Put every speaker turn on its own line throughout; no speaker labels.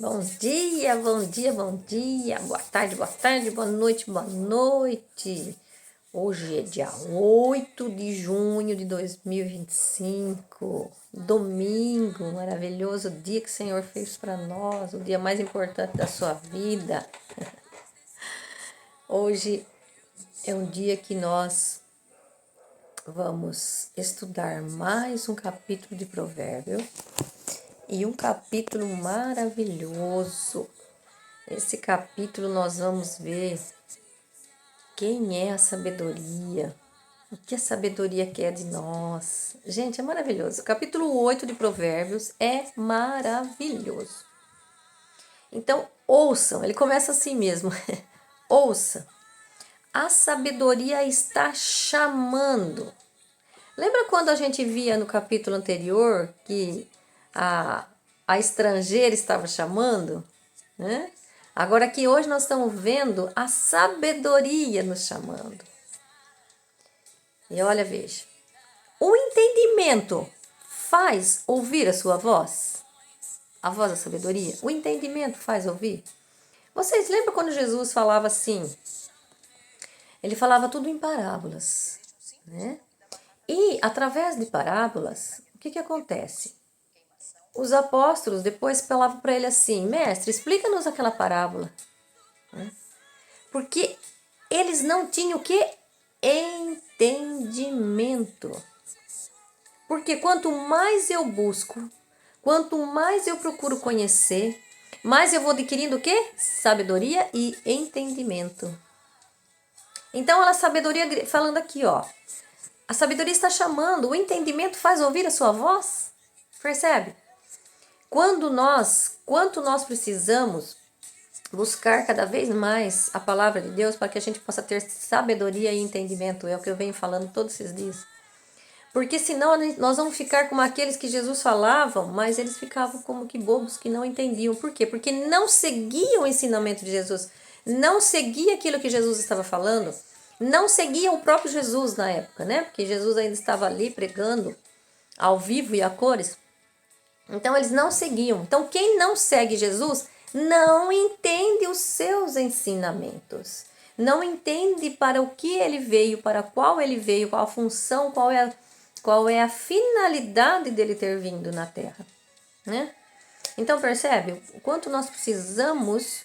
Bom dia, bom dia, bom dia, boa tarde, boa noite, boa noite. Hoje é dia 8 de junho de 2025, domingo, maravilhoso dia que o Senhor fez para nós, o dia mais importante da sua vida. Hoje é um dia que nós vamos estudar mais um capítulo de Provérbios. E um capítulo maravilhoso. Esse capítulo nós vamos ver quem é a sabedoria, o que a sabedoria quer de nós. Gente, é maravilhoso. O capítulo 8 de Provérbios é maravilhoso. Então, ouçam, ele começa assim mesmo. Ouça, a sabedoria está chamando. Lembra quando a gente via no capítulo anterior que a estrangeira estava chamando, né? Agora aqui hoje nós estamos vendo a sabedoria nos chamando. E olha, veja. O entendimento faz ouvir a sua voz? A voz da sabedoria? O entendimento faz ouvir? Vocês lembram quando Jesus falava assim? Ele falava tudo em parábolas, né? E através de parábolas, o que acontece? Os apóstolos depois falavam para ele assim: mestre, explica-nos aquela parábola. Porque eles não tinham o que? Entendimento. Porque quanto mais eu busco, quanto mais eu procuro conhecer, mais eu vou adquirindo o que? Sabedoria e entendimento. Então, a sabedoria, falando aqui, ó. A sabedoria está chamando, o entendimento faz ouvir a sua voz. Percebe? Quanto nós precisamos buscar cada vez mais a palavra de Deus para que a gente possa ter sabedoria e entendimento. É o que eu venho falando todos esses dias. Porque senão nós vamos ficar como aqueles que Jesus falavam, mas eles ficavam como que bobos que não entendiam. Por quê? Porque não seguiam o ensinamento de Jesus. Não seguia aquilo que Jesus estava falando. Não seguia o próprio Jesus na época, né? Porque Jesus ainda estava ali pregando ao vivo e a cores. Então eles não seguiam. Então quem não segue Jesus não entende os seus ensinamentos. Não entende para o que ele veio, para qual ele veio, qual a função, qual é a finalidade dele ter vindo na Terra, né? Então percebe o quanto nós precisamos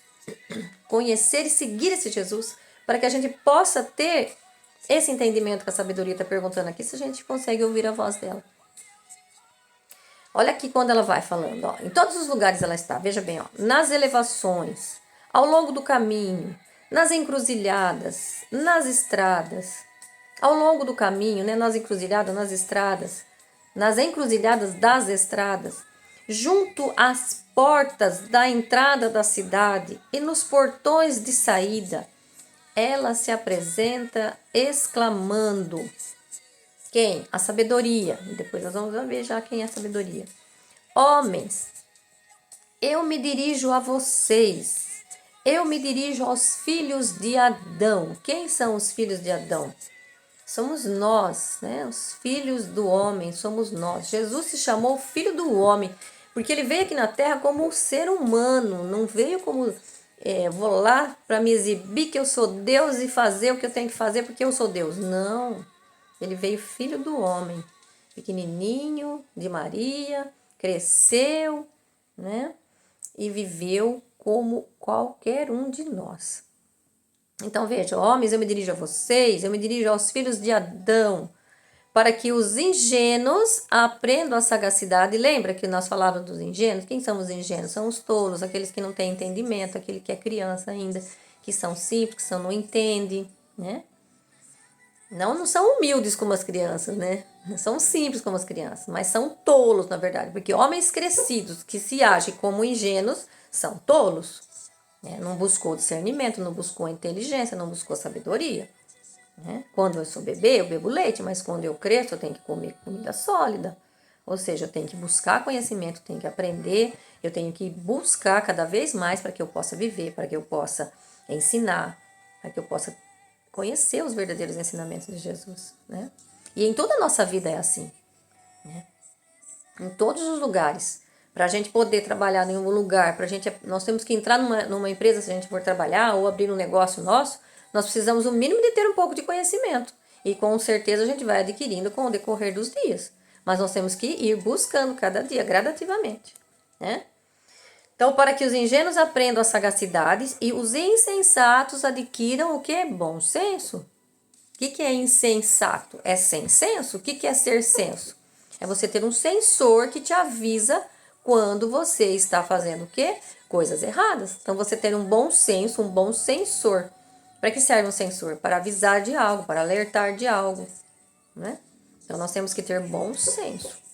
conhecer e seguir esse Jesus para que a gente possa ter esse entendimento que a sabedoria está perguntando aqui, se a gente consegue ouvir a voz dela. Olha aqui quando ela vai falando, ó, em todos os lugares ela está, veja bem, ó, nas elevações, ao longo do caminho, nas encruzilhadas, nas estradas, ao longo do caminho, né, nas encruzilhadas, nas encruzilhadas das estradas, junto às portas da entrada da cidade e nos portões de saída, ela se apresenta exclamando. Quem? A sabedoria. E depois nós vamos ver já quem é a sabedoria. Homens, eu me dirijo a vocês. Eu me dirijo aos filhos de Adão. Quem são os filhos de Adão? Somos nós, né? Os filhos do homem, somos nós. Jesus se chamou filho do homem, porque ele veio aqui na terra como um ser humano, não veio como vou lá para me exibir que eu sou Deus e fazer o que eu tenho que fazer porque eu sou Deus. Não. Ele veio filho do homem, pequenininho, de Maria, cresceu, né? E viveu como qualquer um de nós. Então veja, homens, eu me dirijo a vocês, eu me dirijo aos filhos de Adão, para que os ingênuos aprendam a sagacidade. Lembra que nós falávamos dos ingênuos? Quem são os ingênuos? São os tolos, aqueles que não têm entendimento, aquele que é criança ainda, que são simples, que não entendem, né? Não são humildes como as crianças, né? Não são simples como as crianças, mas são tolos, na verdade. Porque homens crescidos que se agem como ingênuos são tolos. Né? Não buscou discernimento, não buscou inteligência, não buscou sabedoria. Né? Quando eu sou bebê, eu bebo leite, mas quando eu cresço, eu tenho que comer comida sólida. Ou seja, eu tenho que buscar conhecimento, tenho que aprender, eu tenho que buscar cada vez mais para que eu possa viver, para que eu possa ensinar, para que eu possa conhecer os verdadeiros ensinamentos de Jesus, né? E em toda a nossa vida é assim, né? Em todos os lugares. Para a gente poder trabalhar em um lugar, nós temos que entrar numa empresa se a gente for trabalhar ou abrir um negócio nosso, nós precisamos o mínimo de ter um pouco de conhecimento. E com certeza a gente vai adquirindo com o decorrer dos dias. Mas nós temos que ir buscando cada dia, gradativamente, né? Então, para que os ingênuos aprendam as sagacidades e os insensatos adquiram o que? Bom senso. O que é insensato? É sem senso? O que é ser senso? É você ter um sensor que te avisa quando você está fazendo o quê? Coisas erradas. Então, você ter um bom senso, um bom sensor. Para que serve um sensor? Para avisar de algo, para alertar de algo, né? Então, nós temos que ter bom senso.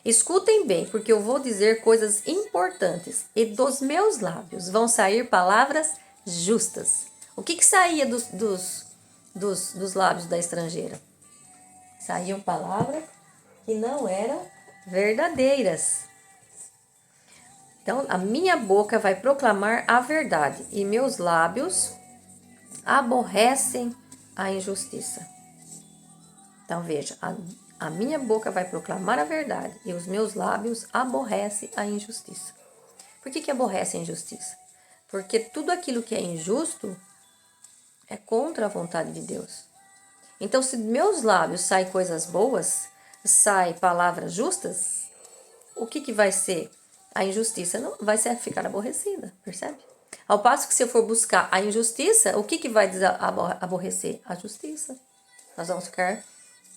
Escutem bem, porque eu vou dizer coisas importantes e dos meus lábios vão sair palavras justas. O que saía dos lábios da estrangeira? Saíam palavras que não eram verdadeiras. Então, a minha boca vai proclamar a verdade e meus lábios aborrecem a injustiça. Então, veja, a minha boca vai proclamar a verdade e os meus lábios aborrecem a injustiça. Por que aborrece a injustiça? Porque tudo aquilo que é injusto é contra a vontade de Deus. Então, se meus lábios saem coisas boas, saem palavras justas, o que vai ser? A injustiça não vai ficar aborrecida, percebe? Ao passo que se eu for buscar a injustiça, o que vai aborrecer? A justiça. Nós vamos ficar,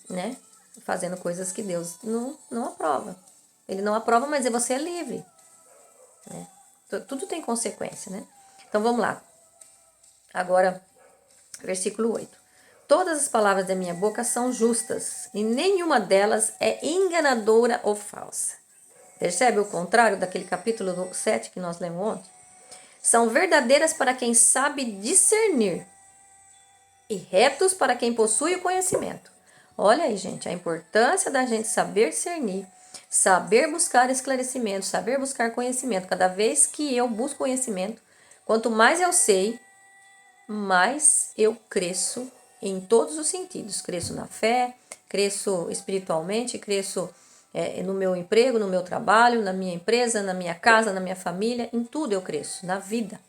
né, fazendo coisas que Deus não aprova. Ele não aprova, mas você é livre, né? Tudo tem consequência, né? Então, vamos lá. Agora, versículo 8. Todas as palavras da minha boca são justas, e nenhuma delas é enganadora ou falsa. Percebe o contrário daquele capítulo 7 que nós lemos ontem? São verdadeiras para quem sabe discernir, e retos para quem possui o conhecimento. Olha aí, gente, a importância da gente saber discernir, saber buscar esclarecimento, saber buscar conhecimento. Cada vez que eu busco conhecimento, quanto mais eu sei, mais eu cresço em todos os sentidos. Cresço na fé, cresço espiritualmente, cresço no meu emprego, no meu trabalho, na minha empresa, na minha casa, na minha família, em tudo eu cresço, na vida.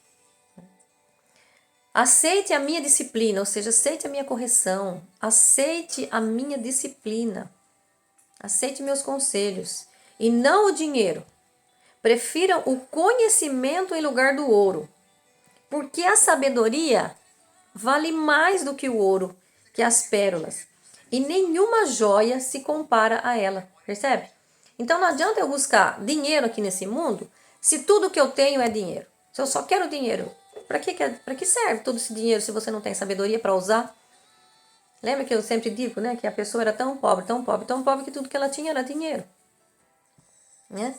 Aceite a minha disciplina, ou seja, aceite a minha correção, aceite a minha disciplina, aceite meus conselhos e não o dinheiro. Prefiram o conhecimento em lugar do ouro, porque a sabedoria vale mais do que o ouro, que as pérolas, e nenhuma joia se compara a ela, percebe? Então não adianta eu buscar dinheiro aqui nesse mundo, se tudo que eu tenho é dinheiro. Se eu só quero dinheiro, para que serve todo esse dinheiro se você não tem sabedoria para usar? Lembra que eu sempre digo, né, que a pessoa era tão pobre, tão pobre, tão pobre que tudo que ela tinha era dinheiro, né?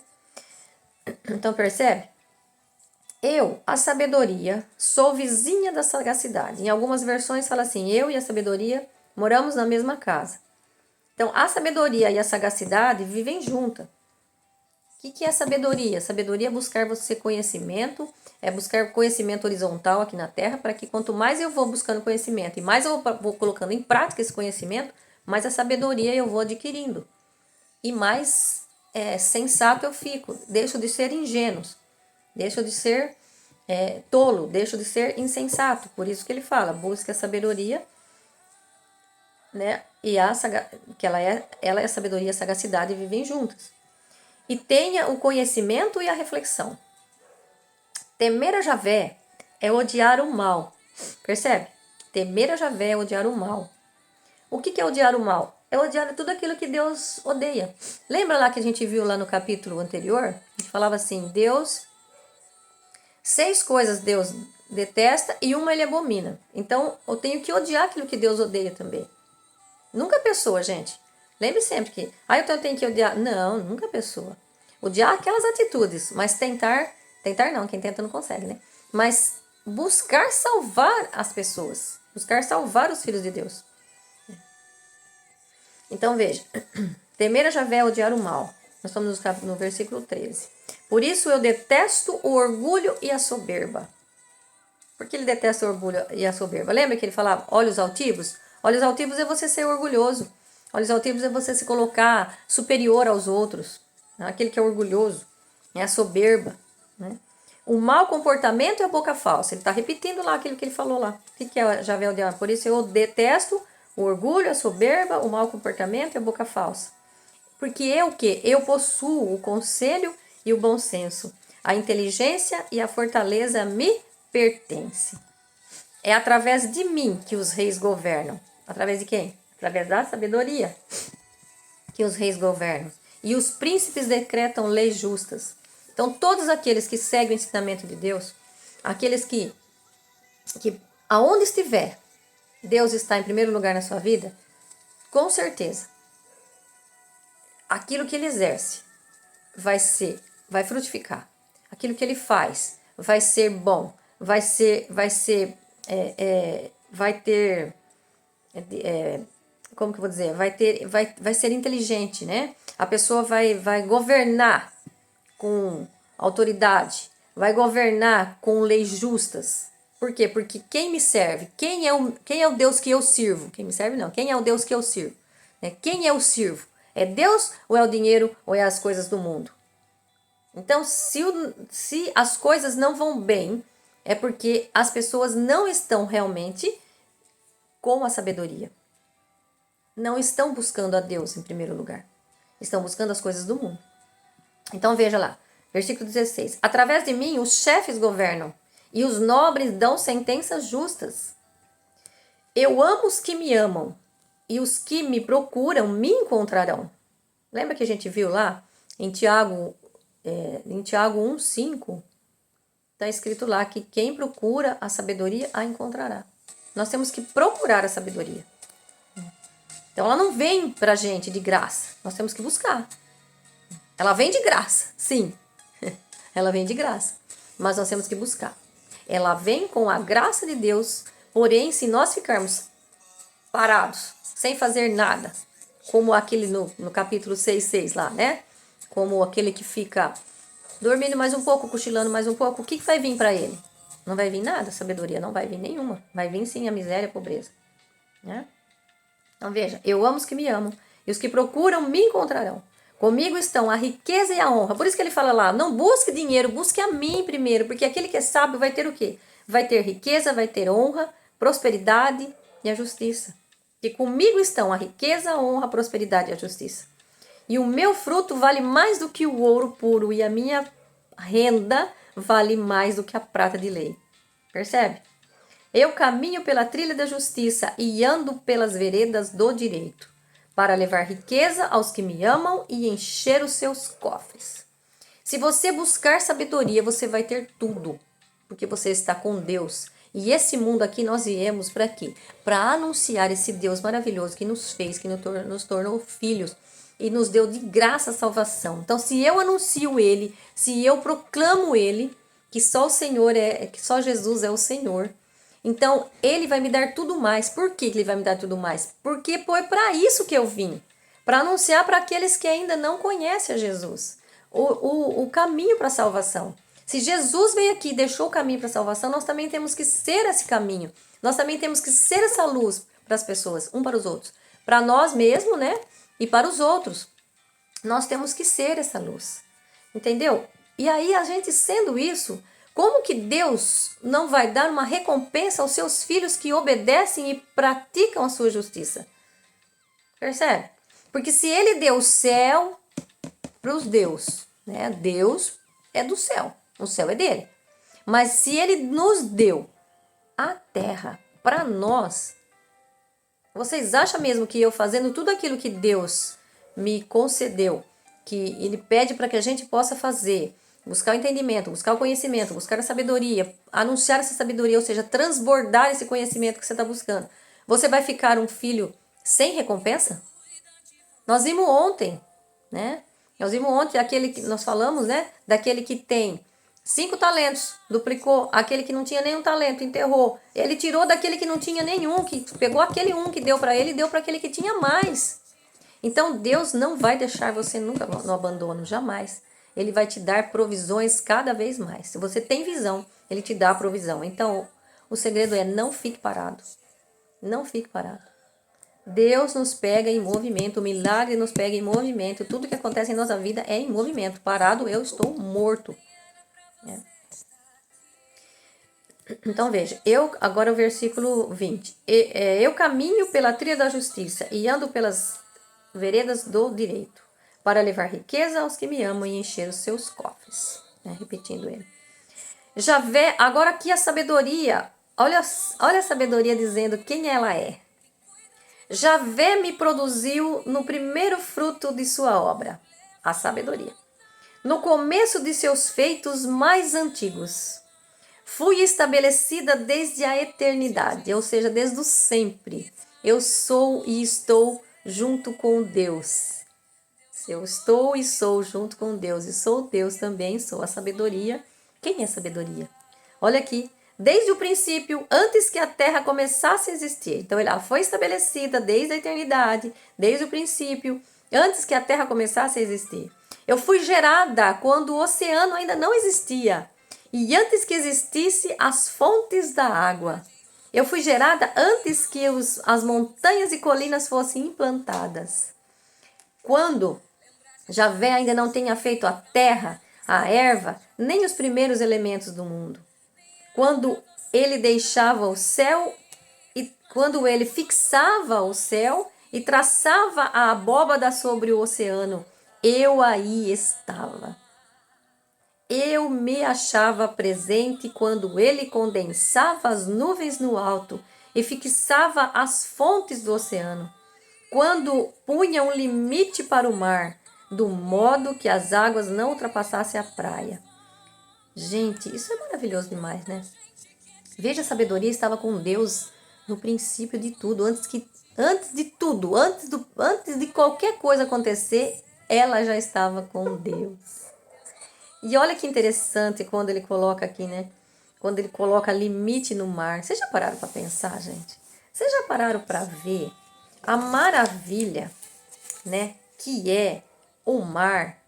Então percebe? Eu, a sabedoria, sou vizinha da sagacidade. Em algumas versões fala assim, eu e a sabedoria moramos na mesma casa. Então, a sabedoria e a sagacidade vivem juntas. O que é sabedoria? Sabedoria é buscar você conhecimento, é buscar conhecimento horizontal aqui na Terra, para que quanto mais eu vou buscando conhecimento e mais eu vou colocando em prática esse conhecimento, mais a sabedoria eu vou adquirindo. E mais sensato eu fico, deixo de ser ingênuo, deixo de ser tolo, deixo de ser insensato. Por isso que ele fala, busque a sabedoria, né? E que ela é a sabedoria e a sagacidade vivem juntas. E tenha o conhecimento e a reflexão. Temer a Javé é odiar o mal. Percebe? Temer a Javé é odiar o mal. O que é odiar o mal? É odiar tudo aquilo que Deus odeia. Lembra lá que a gente viu lá no capítulo anterior? A gente falava assim, 6 coisas Deus detesta e uma ele abomina. Então, eu tenho que odiar aquilo que Deus odeia também. Nunca a pessoa, gente. Lembre sempre que, eu tenho que odiar. Não, nunca a pessoa. Odiar aquelas atitudes, mas tentar não, quem tenta não consegue, né? Mas buscar salvar as pessoas, buscar salvar os filhos de Deus. Então veja, temer a Javé é odiar o mal. Nós estamos no versículo 13. Por isso eu detesto o orgulho e a soberba. Por que ele detesta o orgulho e a soberba? Lembra que ele falava olhos altivos? Olhos altivos é você ser orgulhoso. Olhos altivos é você se colocar superior aos outros. Aquele que é orgulhoso. é a soberba, né? O mau comportamento é a boca falsa. Ele está repetindo lá aquilo que ele falou lá. O que é Javé, o diabo? Por isso eu detesto o orgulho, a soberba, o mau comportamento e a boca falsa. Porque eu o quê? Eu possuo o conselho e o bom senso. A inteligência e a fortaleza me pertencem. É através de mim que os reis governam. Através de quem? Através da sabedoria que os reis governam. E os príncipes decretam leis justas. Então, todos aqueles que seguem o ensinamento de Deus, aqueles que aonde estiver, Deus está em primeiro lugar na sua vida, com certeza, aquilo que ele exerce vai frutificar. Aquilo que ele faz vai ser bom, vai ter, como que eu vou dizer, vai ser inteligente, né? A pessoa vai governar com autoridade, vai governar com leis justas. Por quê? Porque quem me serve, quem é o Deus que eu sirvo? Quem me serve não, quem é o Deus que eu sirvo? Quem eu sirvo? É Deus ou é o dinheiro ou é as coisas do mundo? Então, se as coisas não vão bem, é porque as pessoas não estão realmente com a sabedoria. Não estão buscando a Deus em primeiro lugar. Estão buscando as coisas do mundo. Então, veja lá, versículo 16. Através de mim, os chefes governam e os nobres dão sentenças justas. Eu amo os que me amam e os que me procuram me encontrarão. Lembra que a gente viu lá em Tiago 1:5? Está escrito lá que quem procura a sabedoria a encontrará. Nós temos que procurar a sabedoria. Então ela não vem para a gente de graça. Nós temos que buscar. Ela vem de graça, sim. Ela vem de graça. Mas nós temos que buscar. Ela vem com a graça de Deus. Porém, se nós ficarmos parados, sem fazer nada, como aquele no capítulo 6:6 lá, né? Como aquele que fica dormindo mais um pouco, cochilando mais um pouco, o que vai vir para ele? Não vai vir nada, sabedoria não vai vir nenhuma. Vai vir sim a miséria e a pobreza, né? Então veja, eu amo os que me amam e os que procuram me encontrarão. Comigo estão a riqueza e a honra. Por isso que ele fala lá, não busque dinheiro, busque a mim primeiro, porque aquele que é sábio vai ter o quê? Vai ter riqueza, vai ter honra, prosperidade e a justiça. E comigo estão a riqueza, a honra, a prosperidade e a justiça. E o meu fruto vale mais do que o ouro puro e a minha renda vale mais do que a prata de lei. Percebe? Eu caminho pela trilha da justiça e ando pelas veredas do direito, para levar riqueza aos que me amam e encher os seus cofres. Se você buscar sabedoria, você vai ter tudo, porque você está com Deus. E esse mundo aqui nós viemos para quê? Para anunciar esse Deus maravilhoso que nos fez, que nos tornou filhos e nos deu de graça a salvação. Então, se eu anuncio Ele, se eu proclamo Ele, que só o Senhor que só Jesus é o Senhor, então Ele vai me dar tudo mais. Por que Ele vai me dar tudo mais? Porque foi para isso que eu vim, para anunciar para aqueles que ainda não conhecem a Jesus o caminho para a salvação. Se Jesus veio aqui e deixou o caminho para a salvação, nós também temos que ser esse caminho. Nós também temos que ser essa luz para as pessoas, um para os outros. Para nós mesmos, né? E para os outros. Nós temos que ser essa luz. Entendeu? E aí, a gente sendo isso, como que Deus não vai dar uma recompensa aos seus filhos que obedecem e praticam a sua justiça? Percebe? Porque se Ele deu o céu para os deus, né? Deus é do céu. O céu é dele. Mas se Ele nos deu a terra para nós, vocês acham mesmo que eu fazendo tudo aquilo que Deus me concedeu, que Ele pede para que a gente possa fazer, buscar o entendimento, buscar o conhecimento, buscar a sabedoria, anunciar essa sabedoria, ou seja, transbordar esse conhecimento que você está buscando, você vai ficar um filho sem recompensa? Nós vimos ontem, né? Nós vimos ontem aquele que nós falamos, né? Daquele que tem 5 talentos, duplicou. Aquele que não tinha nenhum talento, enterrou. Ele tirou daquele que não tinha nenhum, que pegou aquele um que deu para ele e deu para aquele que tinha mais. Então Deus não vai deixar você nunca no abandono, jamais. Ele vai te dar provisões cada vez mais. Se você tem visão, Ele te dá a provisão. Então o segredo é não fique parado. Não fique parado. Deus nos pega em movimento, o milagre nos pega em movimento. Tudo que acontece em nossa vida é em movimento. Parado, eu estou morto. Então veja, agora o versículo 20. Eu caminho pela trilha da justiça e ando pelas veredas do direito, para levar riqueza aos que me amam e encher os seus cofres. Repetindo ele. Javé, agora aqui a sabedoria. Olha a sabedoria dizendo quem ela é. Javé me produziu no primeiro fruto de sua obra, a sabedoria. No começo de seus feitos mais antigos. Fui estabelecida desde a eternidade, ou seja, desde o sempre. Eu sou e estou junto com Deus. Eu estou e sou junto com Deus, e sou Deus também, sou a sabedoria. Quem é a sabedoria? Olha aqui, desde o princípio, antes que a terra começasse a existir. Então, ela foi estabelecida desde a eternidade, desde o princípio, antes que a terra começasse a existir. Eu fui gerada quando o oceano ainda não existia. E antes que existisse as fontes da água. Eu fui gerada antes que as montanhas e colinas fossem implantadas. Quando Javé ainda não tenha feito a terra, a erva, nem os primeiros elementos do mundo. Quando ele deixava o céu, e quando ele fixava o céu e traçava a abóbada sobre o oceano, eu aí estava. Eu me achava presente quando ele condensava as nuvens no alto e fixava as fontes do oceano, quando punha um limite para o mar, do modo que as águas não ultrapassassem a praia. Gente, isso é maravilhoso demais, né? Veja, a sabedoria estava com Deus no princípio de tudo, antes de qualquer coisa acontecer, ela já estava com Deus. E olha que interessante quando ele coloca aqui, né? Quando ele coloca limite no mar. Vocês já pararam para pensar, gente? Vocês já pararam para ver a maravilha, né? Que é o mar?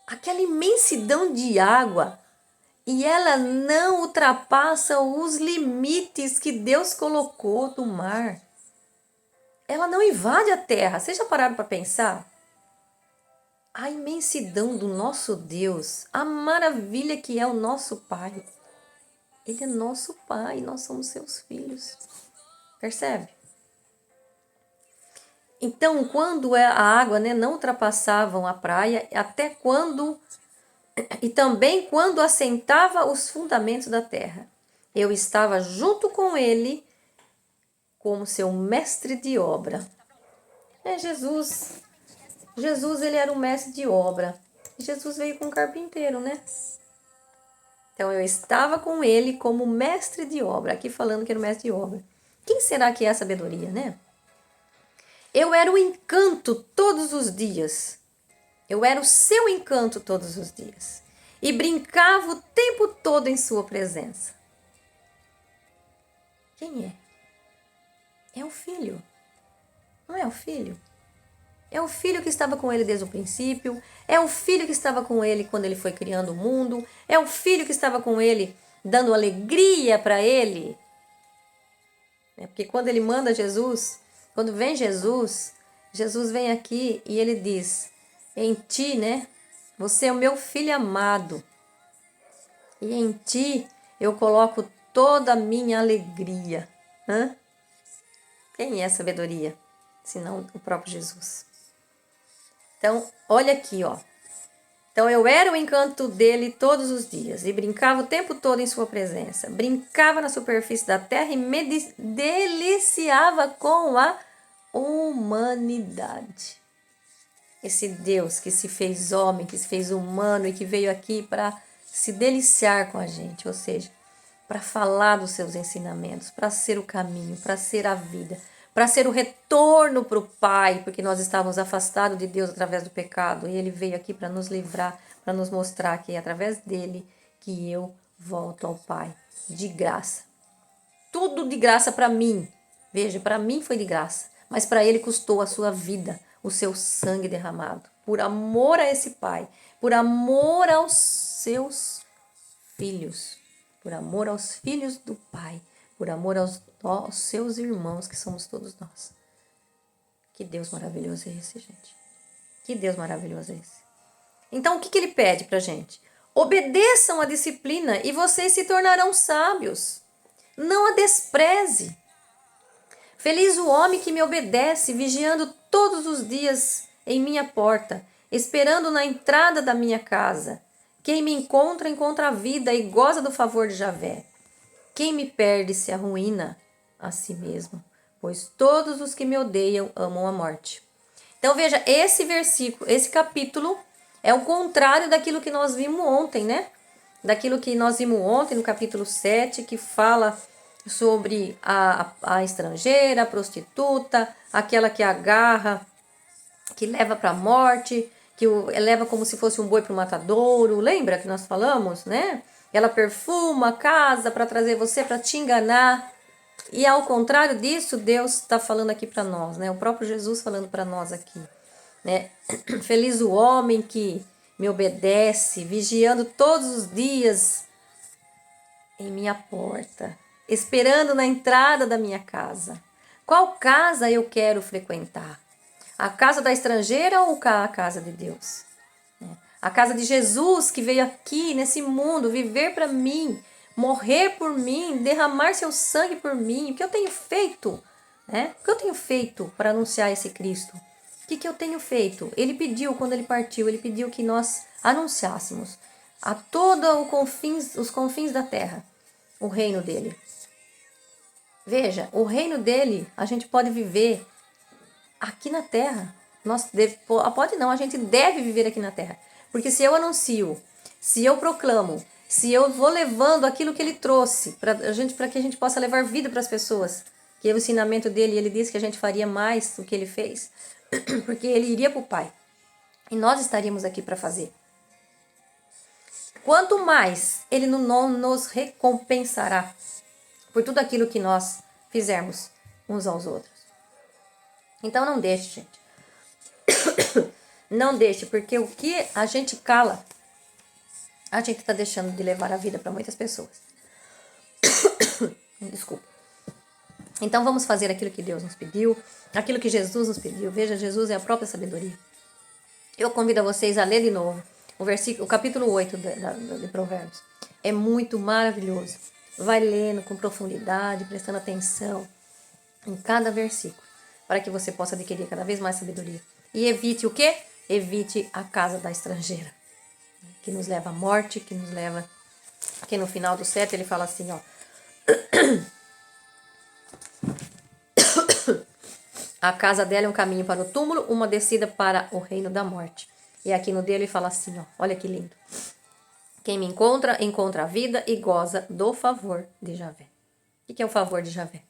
Aquela imensidão de água. E ela não ultrapassa os limites que Deus colocou no mar. Ela não invade a terra. Vocês já pararam para pensar? A imensidão do nosso Deus, a maravilha que é o nosso Pai. Ele é nosso Pai, nós somos seus filhos. Percebe? Então, quando a água, né, não ultrapassavam a praia, até quando, e também quando assentava os fundamentos da terra, eu estava junto com ele como seu mestre de obra. Jesus, ele era um mestre de obra. Jesus veio com um carpinteiro, né? Então, eu estava com ele como mestre de obra. Aqui falando que era o mestre de obra. Quem será que é a sabedoria, né? Eu era o encanto todos os dias. Eu era o seu encanto todos os dias. E brincava o tempo todo em sua presença. Quem é? É o filho. Não é o filho? É o filho que estava com ele desde o princípio. É o filho que estava com ele quando ele foi criando o mundo. É o filho que estava com ele dando alegria para ele. Porque quando ele manda Jesus, quando vem Jesus, Jesus vem aqui e ele diz: em ti, né? Você é o meu filho amado. E em ti eu coloco toda a minha alegria. Quem é a sabedoria? Senão o próprio Jesus. Então, olha aqui, ó. Então, eu era o encanto dele todos os dias e brincava o tempo todo em sua presença. Brincava na superfície da terra e me deliciava com a humanidade. Esse Deus que se fez homem, que se fez humano e que veio aqui para se deliciar com a gente, ou seja, para falar dos seus ensinamentos, para ser o caminho, para ser a vida, para ser o retorno para o Pai, porque nós estávamos afastados de Deus através do pecado, e Ele veio aqui para nos livrar, para nos mostrar que é através dele que eu volto ao Pai, de graça. Tudo de graça para mim. Veja, para mim foi de graça, mas para Ele custou a sua vida, o seu sangue derramado, por amor a esse Pai, por amor aos seus filhos, por amor aos filhos do Pai, por amor aos seus irmãos, que somos todos nós. Que Deus maravilhoso é esse, gente. Que Deus maravilhoso é esse. Então, o que ele pede pra gente? Obedeçam a disciplina e vocês se tornarão sábios. Não a despreze. Feliz o homem que me obedece, vigiando todos os dias em minha porta, esperando na entrada da minha casa. Quem me encontra, encontra a vida e goza do favor de Javé. Quem me perde se arruína a si mesmo, pois todos os que me odeiam amam a morte. Então veja, esse versículo, esse capítulo é o contrário daquilo que nós vimos ontem, né? Daquilo que nós vimos ontem no capítulo 7, que fala sobre a estrangeira, a prostituta, aquela que agarra, que leva para a morte, que leva como se fosse um boi para o matadouro. Lembra que nós falamos, né? Ela perfuma a casa para trazer você, para te enganar. E ao contrário disso, Deus está falando aqui para nós, né? O próprio Jesus falando para nós aqui, né? Feliz o homem que me obedece, vigiando todos os dias em minha porta, esperando na entrada da minha casa. Qual casa eu quero frequentar? A casa da estrangeira ou a casa de Deus? A casa de Jesus, que veio aqui nesse mundo viver para mim, morrer por mim, derramar seu sangue por mim. O que eu tenho feito? Né? O que eu tenho feito para anunciar esse Cristo? O que eu tenho feito? Ele pediu, quando ele partiu, ele pediu que nós anunciássemos a todos os confins da terra o reino dele. Veja, o reino dele a gente pode viver aqui na terra. A gente deve viver aqui na terra. Porque se eu anuncio, se eu proclamo, se eu vou levando aquilo que ele trouxe para que a gente possa levar vida para as pessoas, que é o ensinamento dele, ele disse que a gente faria mais do que ele fez, porque ele iria para o Pai. E nós estaríamos aqui para fazer. Quanto mais ele não nos recompensará por tudo aquilo que nós fizermos uns aos outros. Então não deixe, gente. Não deixe, porque o que a gente cala, a gente está deixando de levar a vida para muitas pessoas. Desculpa. Então vamos fazer aquilo que Deus nos pediu, aquilo que Jesus nos pediu. Veja, Jesus é a própria sabedoria. Eu convido a vocês a ler de novo o capítulo 8 de Provérbios. É muito maravilhoso. Vai lendo com profundidade, prestando atenção em cada versículo, para que você possa adquirir cada vez mais sabedoria. E evite o quê? Evite a casa da estrangeira, que nos leva à morte, que nos leva... Aqui no final do 7 ele fala assim, ó. A casa dela é um caminho para o túmulo, uma descida para o reino da morte. E aqui no dele ele fala assim, ó. Olha que lindo. Quem me encontra, encontra a vida e goza do favor de Javé. O que é o favor de Javé?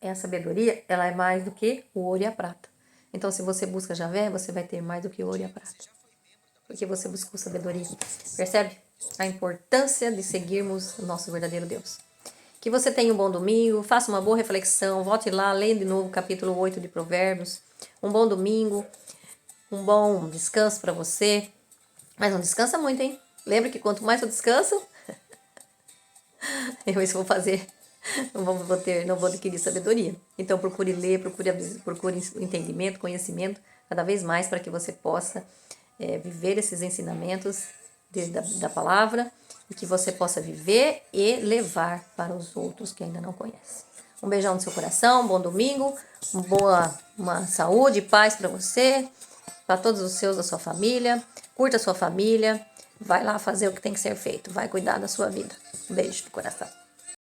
A sabedoria, ela é mais do que o ouro e a prata. Então, se você busca Javé, você vai ter mais do que o ouro e a prata. Porque você buscou sabedoria. Percebe a importância de seguirmos o nosso verdadeiro Deus? Que você tenha um bom domingo, faça uma boa reflexão, volte lá, leia de novo o capítulo 8 de Provérbios. Um bom domingo, um bom descanso para você. Mas não descansa muito, hein? Lembra que quanto mais eu descanso, eu isso vou fazer... Não vou adquirir sabedoria. Então procure ler, procure entendimento, conhecimento, cada vez mais, para que você possa viver esses ensinamentos da palavra e que você possa viver e levar para os outros que ainda não conhecem. Um beijão no seu coração, um bom domingo, uma saúde e paz para você, para todos os seus, da sua família. Curta a sua família, vai lá fazer o que tem que ser feito, vai cuidar da sua vida. Um beijo no coração.